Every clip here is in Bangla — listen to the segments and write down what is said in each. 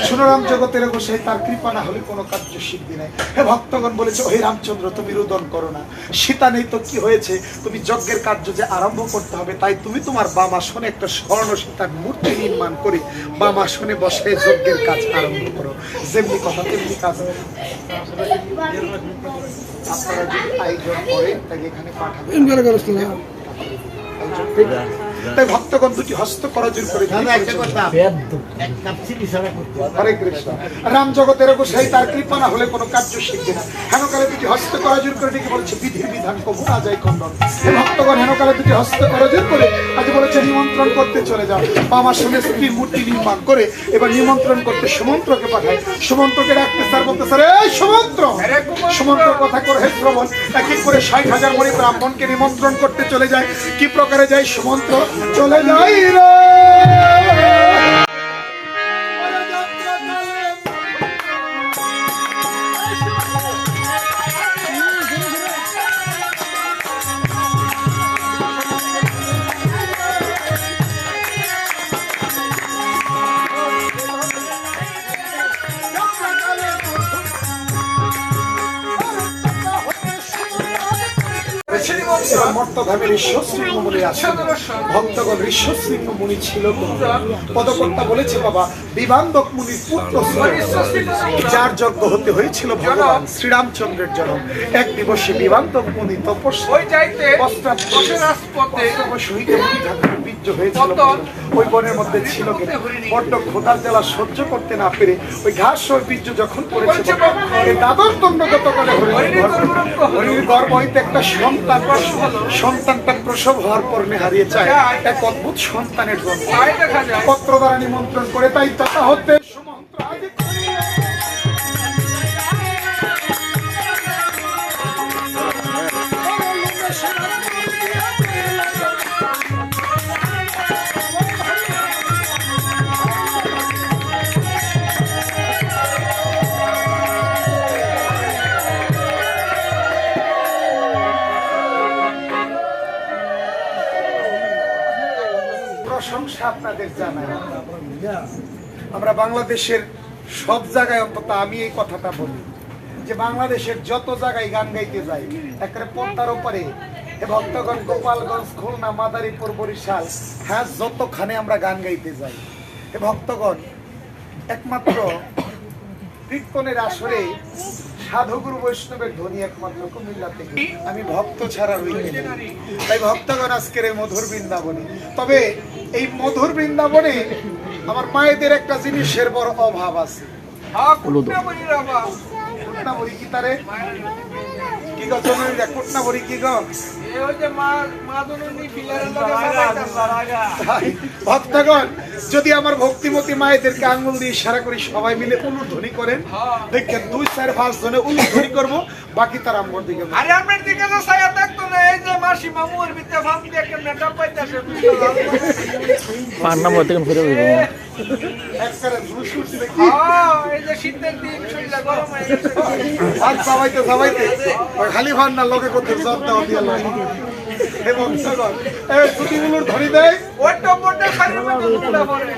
শুনো রাম জগতের গোসাই, তার কৃপা না হলে কোনো কার্য সিদ্ধি নাই। হে ভক্তগণ বলেছে, ওহে রামচন্দ্র তুমি রোদন করো না, সীতা নেই তো কি হয়েছে, তুমি যজ্ঞের কার্য যে আরম্ভ করতে হবে, তাই তুমি তোমার বাম আসনে একটা স্বর্ণ সীতার মূর্তি নির্মাণ করে বাম আসনে বসে যজ্ঞের কাজ আরম্ভ করো। যেমনি কথা তেমনি কাজ। আপনারা যদি আয়োজন করেন তাহলে এখানে পাঠাবেন। তাই ভক্তগণ দুটি হস্ত করজোড় করে হরে কৃষ্ণ। রাম জগতের গোসাই, তার কৃপা না হলে কোনো কার্য শিখবে না। হেনকালে দুটি হস্ত করজোড় করে ডেকে বলেছে, বিধির বিধান কবু না যায় খণ্ডন। হে ভক্তগণ, হেনকালে দুটি হস্ত করজোড় করে আজ বলেছে নিমন্ত্রণ করতে চলে যাও। বামার সঙ্গে স্ত্রীর মূর্তি নির্মাণ করে এবার নিমন্ত্রণ করতে সুমন্ত্রকে পাঠায়। সুমন্ত্রকে ডাকতে স্যার বলতে, স্যার এই সুমন্ত্র, সুমন্ত্র কথা করে হে শ্রবণ এক এক করে ৬০,০০০ মণি ব্রাহ্মণকে নিমন্ত্রণ করতে চলে যায়। কি প্রকারে যায় সুমন্ত্র? চলে যাই রে ভক্তগণ ঋষ্যশৃঙ্গ মুনি ছিল। পদকর্তা বলেছে, বাবা বিবান্দক মুনির পুত্র যার যজ্ঞ হতে হয়েছিল ভগবান শ্রীরামচন্দ্রের জন্য। এক দিবসে বিবান্দক মুনি ওই বনের মধ্যে ছিল। বড্ড ক্ষুধার জ্বালা সহ্য করতে না পেরে ওই ঘাস বীর্য যখন পড়েছে, দাদর দণ্ডগত করে হরির গর্ভ হইতে একটা সন্তানটা প্রসব হওয়ার পর হারিয়ে যায় এক অদ্ভুত সন্তানের জন্য। পত্র দ্বারা নিমন্ত্রণ করে তাই তথা হতে প্রশংসা আপনাদের জানাই। আমরা বাংলাদেশের সব জায়গায়, অন্তত আমি এই কথাটা বলি যে বাংলাদেশের যত জায়গায় গান গাইতে যাই, একেবারে পদ্মার ওপারে ভক্তগণ, গোপালগঞ্জ, খুলনা, মাদারীপুর, বরিশাল, হ্যাঁ যতখানে আমরা গান গাইতে যাই, ভক্তগণ একমাত্র কীর্তনের আসরে সাধুগুরু বৈষ্ণবের ধ্বনি একমাত্র কুমিল্লা থেকে। আমি ভক্ত ছাড়া রইতে নাই। তাই ভক্তগণ আজকের এই মধুর বৃন্দাবনে, তবে এই মধুর বৃন্দাবনে আমার মায়েদের একটা জিনিসের বড় অভাব আছে। কুটনাবরি কি তারে কি গো জননীরা? কুটনাবরি কি গো? ভক্তগণ, যদি আমার ভক্তিমতী মায়েদেরকে আঙ্গুল দিয়ে ইশারা করি সবাই মিলে উলুর ধ্বনি করেন, দেখেন ২-৪-৫ জনে উলুর ধ্বনি করবো, বাকি তার আমার দিকে। আরে আমার দিকে তো ছায়া থাকতো না, এই যে মাসি মামুর ভিতরে ভাব দিয়ে একটা নেটা পাইতাছে পান্না মতে কোন ফিরে যাবে একবারে ঝুসুস দেখি। এই যে শীতের দিন শরীরে গরম হয়ে গেছে, আর সবাইতে খালি ভান না লোকে করতে জব দাও দিয়া লাগে। হে ভক্তগণ, এই দুটি উলুর ধ্বনি দেয়, ওই টপটা খালির মধ্যে উঠলা পড়ে।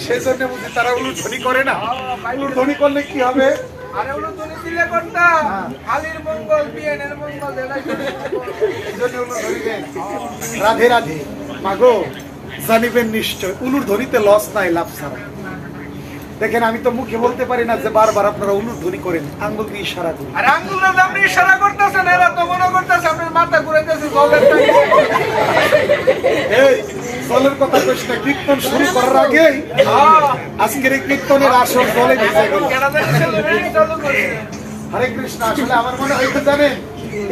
সেজন্য বুঝি তারা উলুর ধ্বনি করে না। উলুর ধ্বনি করলে কি হবে? আরে উলু ধ্বনি দিলে করতা খালির মঙ্গল, বিয়েনের মঙ্গল, এইজন্য উলুর ধ্বনি দেন। রাধে রাধে মাগো, জানিবেন নিশ্চয় উলুর ধ্বনিতে লস নাই, লাভ ছাড়া। দেখেন আমি তো মুখে বলতে পারি না যে বারবার আপনারা উলুর ধ্বনি করেন, আঙ্গুল দিয়ে ইশারা করেন। আর আঙ্গুলের আপনি ইশারা করতেছেন, এরা তো মনে করতেছে আপনার মাথা ঘুরাইতেছে জলের টাইম। এই জলের কথা কইছ না, কীর্তন শুরু করার আগে আজকের এই কীর্তনের আসল জলে ভিজে গেল। হরে কৃষ্ণ। আসলে আমার মনে হয় জানেন,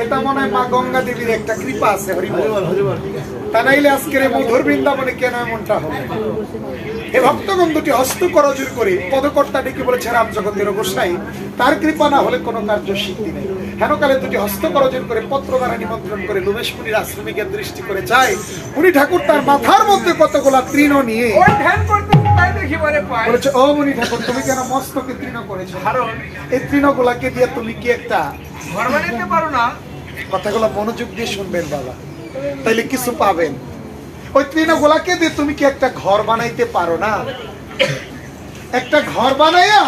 এটা মনে হয় মা গঙ্গা দেবীর একটা কৃপা আছে। হরিবল হরিবল। তা নাইলে আজকের এই মধুর বৃন্দাবনে কেন এমনটা হবে? হে ভক্তগণ, দুটি হস্ত করজোড় করে পদকর্তা ডেকে বলেছে, রাম জগতের গোসাই, তার কৃপা না হলে কোনো কার্য সিদ্ধি নেই। হেনকালে দুটি হস্ত করজোড় করে পত্র দ্বারা নিমন্ত্রণ করে উমেশ মুনির আশ্রমে গিয়ে দৃষ্টি করে যায়। মুনি ঠাকুর তার মাথার মধ্যে কতগুলা তৃণ নিয়ে বলেছে, ও মুনি ঠাকুর, তুমি কেন মস্তকে তৃণ করেছো? এই তৃণগুলাকে দিয়ে তুমি কি একটা ঘর বানাইতে পারো না? কথাগুলো মনোযোগ দিয়ে শুনবেন বাবা, তাইলে কিছু পাবেন। ওই তৃণগুলাকে দিয়ে তুমি কি একটা ঘর বানাইতে পারো না? একটা ঘর বানাইয়া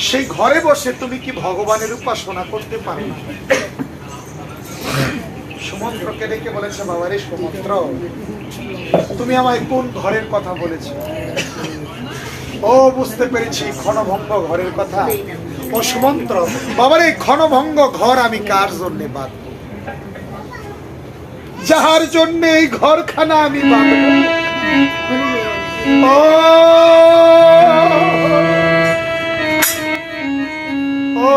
সেই ঘরে বসে তুমি কি ভগবানের উপাসনা করতে পারো না? সুমন্ত্রকে ডেকে বলেছে, বাবা রে সুমন্ত্র, তুমি আমায় কোন ঘরের কথা বলেছো? ও বুঝতে পেরেছি, ক্ষণভঙ্গ ঘরের কথা। ও সুমন্ত্র, বাবার এই ক্ষণভঙ্গ ঘর আমি কার জন্য বাঁধব? যাহার জন্য এই ঘরখানা আমি বাঁধব, ও ও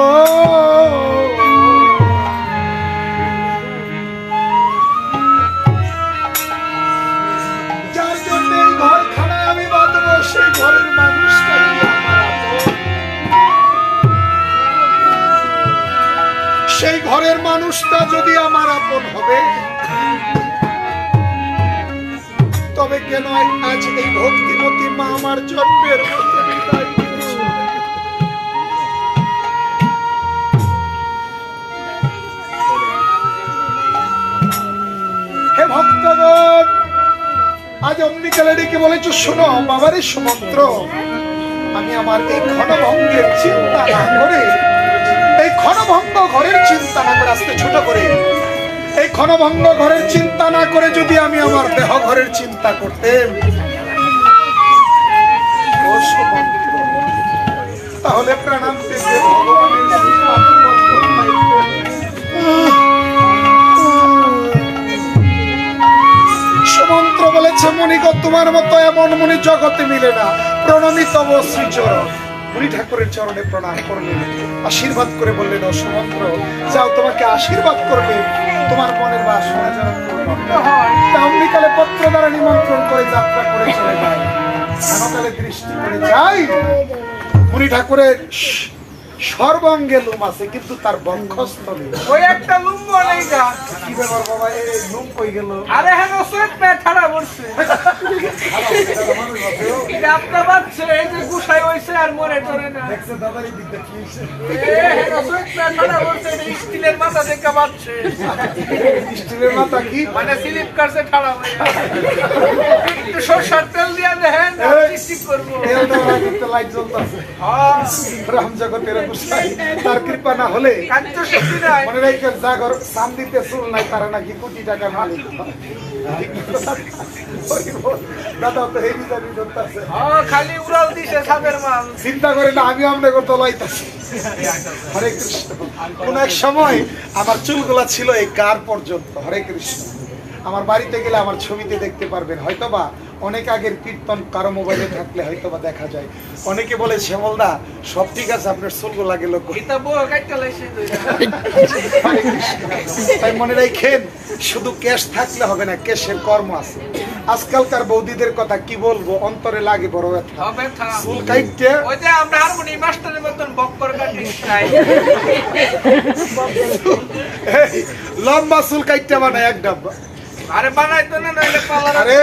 যার জন্য এই ঘরখানা আমি বাঁধব, সেই ঘরের মানুষটা কি আমার আপন? সেই ঘরের মানুষটা যদি আমার আপন হবে, তবে কেন আজ এই ভক্তিমতী মা আমার জন্মের মতো বিদায় দিয়েছে? হে ভক্তগণ, আজ অমনিকালে ডেকে বলেছো, শোনো বাবারে সুমন্ত্র, আমি আমার এই ক্ষণভঙ্গের চিন্তা না করে, এই ক্ষণভঙ্গ ঘরের চিন্তা না করে, আস্তে ছোট করে, এই ক্ষণভঙ্গ ঘরের চিন্তা না করে যদি আমি আমার দেহ ঘরের চিন্তা করতেম, ও সুমন্ত্র, তাহলে প্রাণান্তে যে ভগবানের শ্রীপাদ পদ্ম পাইতেন। সুমন্ত্র বলেছে, মণিগ তোমার মতো এমন মনি জগতে মিলে না, প্রণমিত তব শ্রীচরণ। মুনি ঠাকুরের চরণে প্রণাম করলেন, আশীর্বাদ করে বললেন, ও সুমন্ত্র যাও, তোমাকে আশীর্বাদ করবে, তোমার মনের বাসনা যেন পূর্ণ হয়। অমনিকালে পত্র দ্বারা নিমন্ত্রণ করে যাত্রা করে চলে যায়। হেনকালে দৃষ্টি করে যাই, মুনি ঠাকুরের সর্বাঙ্গে লোম আছে, কিন্তু তার বক্ষস্থলে ওই একটা লুম্ব নেই গা। কি ব্যাপার বাবা, এই লোম কই গেল? আরে হেন সুইট পে ঠাড়া বসছে। এটা আপনার বাচ্চা, এই যে গুছাই হইছে আর মরে টরে না। দেখছে দাদারই দিক দেখিয়েছে, হেন সুইট পে ঠাড়া বসছে, এটা স্টিলের মাথা দেখা বাচ্চে। স্টিলের মাথা কি মানে স্লিপ কাটছে ঠাড়া হয়ে। একটু সরষের তেল দিয়া দেখেন, ঠিক করবো। তেল দেওয়ার আগে তো লাইট জ্বলতেছে। রাম জগতের গোসাই, তার কৃপা না হলে কার্য শক্তি নাই। মনে রাখে, জাগর চান্দিতে চুল নাই, তারা নাকি কোটি টাকার মালিক। দাদা তো হেরি জানি ধরতেছে, খালি উড়াল দিছে সাদের মাল। চিন্তা করে না, আমি আমরা করতে লাইতাছি। হরে কৃষ্ণ। কোন এক সময় আমার চুলগুলা ছিল এই গার পর্যন্ত। হরে কৃষ্ণ। আমার বাড়িতে গেলে আমার ছবিতে দেখতে পারবেন, হয়তোবা অনেক আগের কীর্তন কারো মোবাইলে থাকলে হয়তোবা দেখা যায়। অনেকে বলে, শ্যামলদা সব ঠিক আছে, আপনার চুলগুলা গেল কই? এটা বউ কাটতে লাইছে। হরে কৃষ্ণ। তাই মনে রাখেন, শুধু কেশ থাকলে হবে না, কেশের কর্ম আছে। আজকালকার বৌদিদের কথা কি বলবো, অন্তরে লাগে বড় ব্যথা। হবে থা। চুল কাটতে ওই যে আমরা হারমোনি মাস্টারের মতন বক্কর কাটিস নাই। এই, লম্বা চুল কাটতে বানায় এক ডাব্বা। আরে বানাইতো না, নইলে পালার। আরে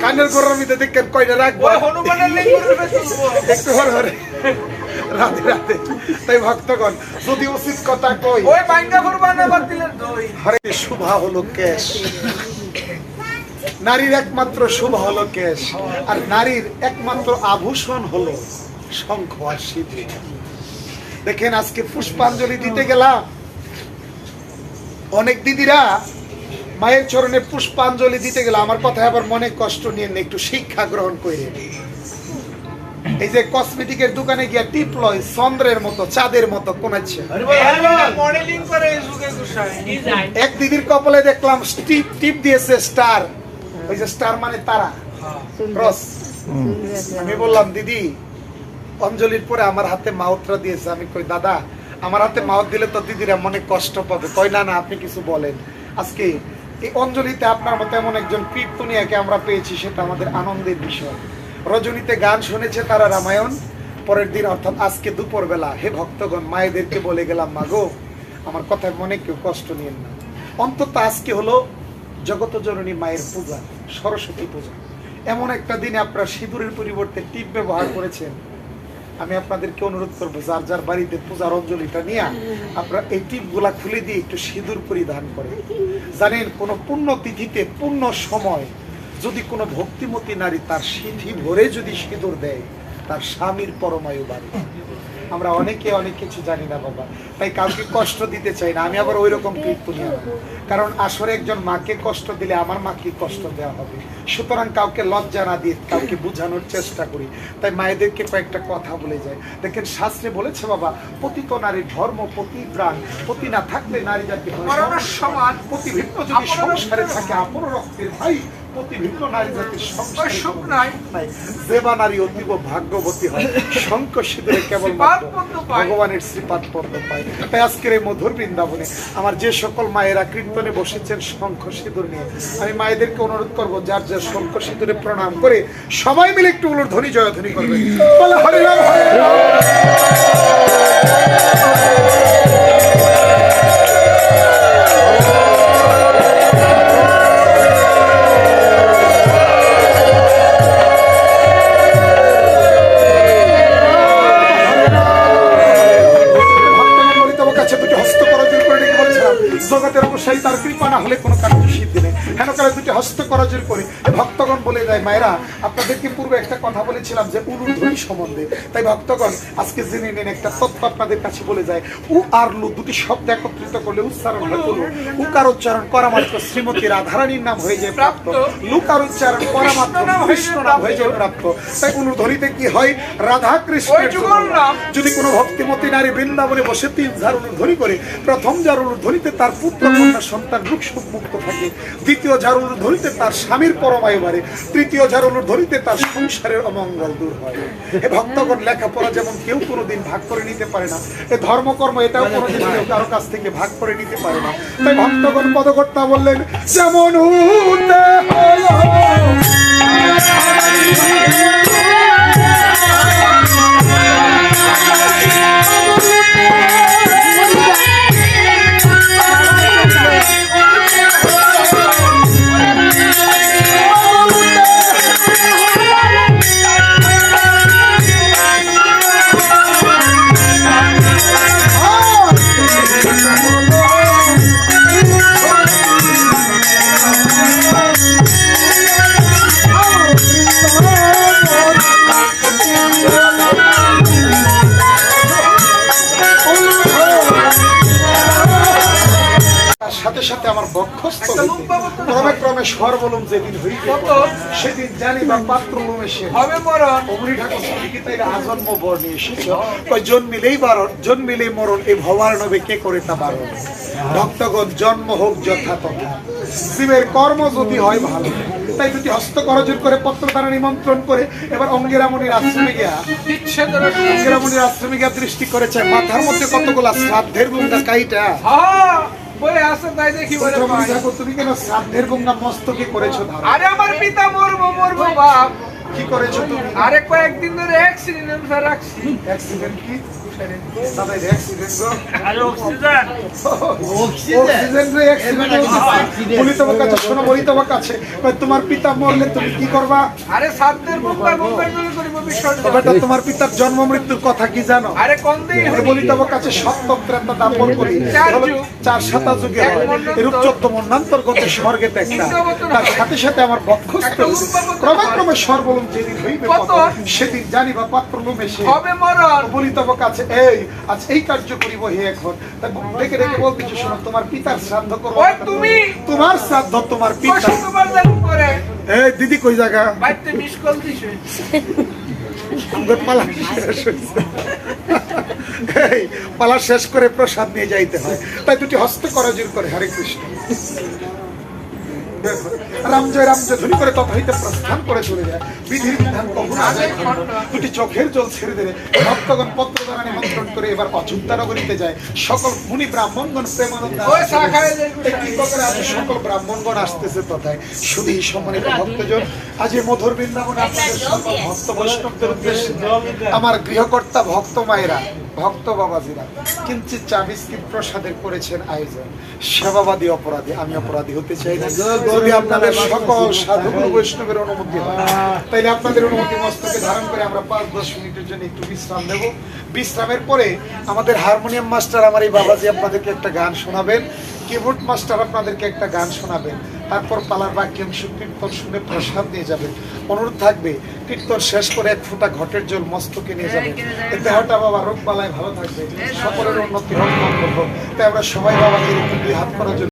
কানের গোড়ার মধ্যে দেখেন কয়টা রাখবো, ওই হনুমানের লিঙ্গের উপরে তুলবো। একটু হরে হরে রাতে রাতে। তাই ভক্তগণ, যদি উচিত কথা কই, ওই বাইঙ্গা ফুরবানা বাতিলের দই। হরে শোভা হলো কেশ, নারীর একমাত্র শোভা হলো কেশ, আর নারীর একমাত্র আভূষণ হলো শঙ্খ আর সিঁদুর। দেখেন, আজকে পুষ্পাঞ্জলি দিতে গেলাম, অনেক দিদিরা মায়ের চরণে পুষ্পাঞ্জলি দিতে গেলে আমার কথা আবার মনে কষ্ট নিয়ে একটু শিক্ষা গ্রহণ করে। এই যে কসমেটিকের দোকানে গিয়া টিপ লয়, চন্দ্রের মতো চাঁদের মতো কোনাচ্ছে। মডেলিং করে এই যুগে গুছায়। এক দিদির কপালে দেখলাম টিপ টিপ দিয়েছে স্টার, ওই যে স্টার মানে তারা, ক্রস। আমি বললাম, দিদি অঞ্জলির পরে আমার হাতে মাউথরা দিয়েছে। আমি কই, দাদা আমার হাতে মাউথ দিলে তো দিদিরা মনে কষ্ট পাবে। কই, না না, আপনি কিছু বলেন। আজকে এই অঞ্জলিতে আপনার মতো এমন একজন কীর্তনিয়াকে আমরা পেয়েছি, সেটা আমাদের আনন্দের বিষয়। রজনীতে গান শুনেছে তারা রামায়ণ, পরের দিন অর্থাৎ আজকে দুপুর বেলা, হে ভক্তগণ, মায়েদেরকে বলে গেলাম, মাগো আমার কথায় মনে কেউ কষ্ট নিয়েন না। অন্তত আজকে হলো জগত জননী মায়ের পূজা, সরস্বতী পূজা। এমন একটা দিনে আপনারা সিঁদুরের পরিবর্তে টিপ ব্যবহার করেছেন। আমি আপনাদেরকে অনুরোধ করবো, যার যার বাড়িতে পূজার অঞ্জলিটা নিয়ে আপনারা এই টিপগুলা খুলে দিয়ে একটু সিঁদুর পরিধান করে। জানেন, কোন পুণ্য তিথিতে, পুণ্য সময় যদি কোনো ভক্তিমতী নারী তার সিঁথি ভরে যদি সিঁদুর দেয়, তার স্বামীর পরমায়ু বাড়ে। আমরা অনেকে অনেক কিছু জানি না বাবা, তাই কাউকে কষ্ট দিতে চাই না। আমি আবার ওই রকম কীর্তনী না, কারণ আসলে একজন মাকে কষ্ট দিলে আমার মাকে কষ্ট দেওয়া হবে। সুতরাং কাউকে লজ্জা না দিয়ে কাউকে বোঝানোর চেষ্টা করি। তাই মায়েদেরকে কয়েকটা কথা বলে যায়। দেখেন শাস্ত্রে বলেছে বাবা, পতিত নারীর ধর্ম পতি প্রাণ, পতি না থাকলে নারী জাতি সমান, পতি ভিন্ন যদি সংসারে থাকে আপন রক্তের ভাই, পতি ভিন্ন নারী জাতির সংসারে সুখ নাই। দেবা নারী অতীব ভাগ্যবতী হয়, শঙ্খ সিঁদুরে কেবল ভগবানের শ্রীপাদ পদ্ম পায়। তাই আজকের এই মধুর বৃন্দাবনে আমার যে সকল মায়েরা কীর্তনে বসেছেন শঙ্খ সিঁদুর নিয়ে, আমি মায়েদেরকে অনুরোধ করবো যার যার শঙ্খ সিঁদুরে প্রণাম করে সবাই মিলে একটু উলুধ্বনি জয়ধ্বনি করবেন। বলে হরে রাম হরে রাম। তার কৃপা না হলে কোনো কার্য সিদ্ধি নেই। হেন কালে দুটি হস্ত করজোর করে ভক্তগণ বলে দেয়, মায়েরা আপনাদেরকে পূর্বে একটা কথা বলেছিলাম যে উলুধ্বনি সম্বন্ধে, তাই ভক্তগণ আজকে জেনে নেন একটা তথ্য আপনাদের কাছে বলে যায়। উ আর লু দুটি শব্দ একত্রিত করলে উচ্চারণ হয় উলু। উকার উচ্চারণ করা মাত্র শ্রীমতী রাধারানীর নাম হয়ে যায় প্রাপ্ত, লুকার উচ্চারণ করা মাত্র কৃষ্ণ নাম হয়ে যায় প্রাপ্ত। তাই উলুধ্বনিতে কি হয়, রাধা কৃষ্ণের নাম। যদি কোনো ভক্তিমতী নারী বৃন্দাবনে বসে 3 ঝাড় উলুধ্বনি করে, প্রথম ঝাড় উলুধ্বনিতে তার পুত্র কন্যা সন্তান রূপ মুক্ত থাকে, দ্বিতীয় ঝাড় উলুধ্বনিতে তার স্বামীর পরমায়ু বাড়ে, তৃতীয় ঝাড় উলুধ্বনিতে তার সংসারের অমঙ্গল দূর হয়। এ ভক্তগণ লেখাপড়া যেমন কেউ কোনোদিন ভাগ করে নিতে পারে না, এ ধর্মকর্ম এটাও কোনোদিন কেউ কারো কাছ থেকে ভাগ করে নিতে পারে না। তাই ভক্তগণ পদকর্তা বললেন, যেমন হতে হলো সাথে সাথে আমার বক্ষস্থ ক্রমে ক্রমে সর্বলম যেদিন হইবে সেদিন জানি বা পাত্র লোমে সে হবে মরণ। অমরি ঠাকুর লিখিতাই আজন্ম বর্ণে এসেছে, জন্মিলেই বারণ জন্মিলেই মরণ, এই ভবার নবে কে করে তা বারণ। ভক্তগণ জন্ম হোক যথা তথা, জীবের কর্ম যদি হয় ভালো। তাই দুটি হস্ত করজোর করে পত্র দ্বারা নিমন্ত্রণ করে এবার অঙ্গেরামণির আশ্রমে গিয়া অঙ্গেরামণির আশ্রমে গিয়া দৃষ্টি করেছে, মাথার মধ্যে কতগুলা শ্রাদ্ধের গঙ্গা কাইটা বলে আসে তাই দেখি বলে তুমি কেন শ্রাদ্ধের গঙ্গা মস্তকে করেছো? আরে আমার পিতা মরবো বাপ। কি করেছো তুমি? আরে কয়েকদিন ধরে অ্যাক্সিডেন্ট রাখছি। অ্যাক্সিডেন্ট কি? তোমার পিতা মরলে তুমি কি করবা? আরে তোমার পিতার জন্ম মৃত্যুর কথা কি জানো? আরে বলিতব কাছে সপ্তম ত্রেতা দাপন করি 4 শতা যুগে এরূপ 14 মন্বন্তর গতে স্বর্গে একটা। তার সাথে সাথে আমার বক্ষস্থ ক্রমে ক্রমে সর্বলম যেদিন হইবে সেদিন জানিবা পাত্র লোমে সে হবে মরণ। বলিতব কাছে এই আজ এই কার্য করিব হে এখন। ডেকে ডেকে বলতেছি, শোনো তোমার পিতার শ্রাদ্ধ করবো। তুমি তোমার শ্রাদ্ধ তোমার পিতা। এই দিদি কই জায়গা? বাইতে মিস কল দিছে। পালা শেষ করে প্রসাদ নিয়ে যাইতে হয়, তাই দুটি হস্ত করজোর করে হরে কৃষ্ণ রাম জয় ধ্বনি করে তথাইতে প্রস্থান করে চলে যায়। বিধির বিধান কখনো আদায় হয় না। দুটি চোখের জল ছেড়ে দিলে ভক্তগণ পত্র দ্বারা নিমন্ত্রণ করে এবার অযোধ্যা নগরীতে যায়। সকল মুনি ব্রাহ্মণগণ প্রেমানন্দ সকল ব্রাহ্মণগণ আসতেছে তথায়। শুধু এই সম্মানিত ভক্তজন, আজ এই মধুর বৃন্দাবনে আপনাদের সকল ভক্ত বৈষ্ণবদের উদ্দেশ্যে আমার গৃহকর্তা ভক্ত মায়েরা, ভক্ত বাবাজিরা কিঞ্চিত চা বিস্কিট প্রসাদের করেছেন আয়োজন। সেবাবাদী অপরাধী, আমি অপরাধী হতে চাই না। যদি আপনাদের সকল সাধু বৈষ্ণবের অনুমতি হয় তাইলে আপনাদের অনুমতি মস্তকে ধারণ করে আমরা 5-10 মিনিটের জন্য একটু বিশ্রাম নেব। বিশ্রামের পরে আমাদের হারমোনিয়াম মাস্টার আমার এই বাবাজি আপনাদেরকে একটা গান শোনাবেন, কিবোর্ড মাস্টার আপনাদেরকে একটা গান শোনাবেন। তারপর পালার বাকি অংশ কীর্তন শুনে প্রসাদ নিয়ে যাবে। অনুরোধ থাকবে কীর্তন শেষ করে 1 ফোঁটা ঘটের জল মস্তকে নিয়ে যাবে। এই দেহটা বাবা রোগ বালায় ভালো থাকবে, সকলের উন্নতি হোক, মঙ্গল হোক। তাই আমরা সবাই বাবাকে এরকম 2 হাত করার জন্য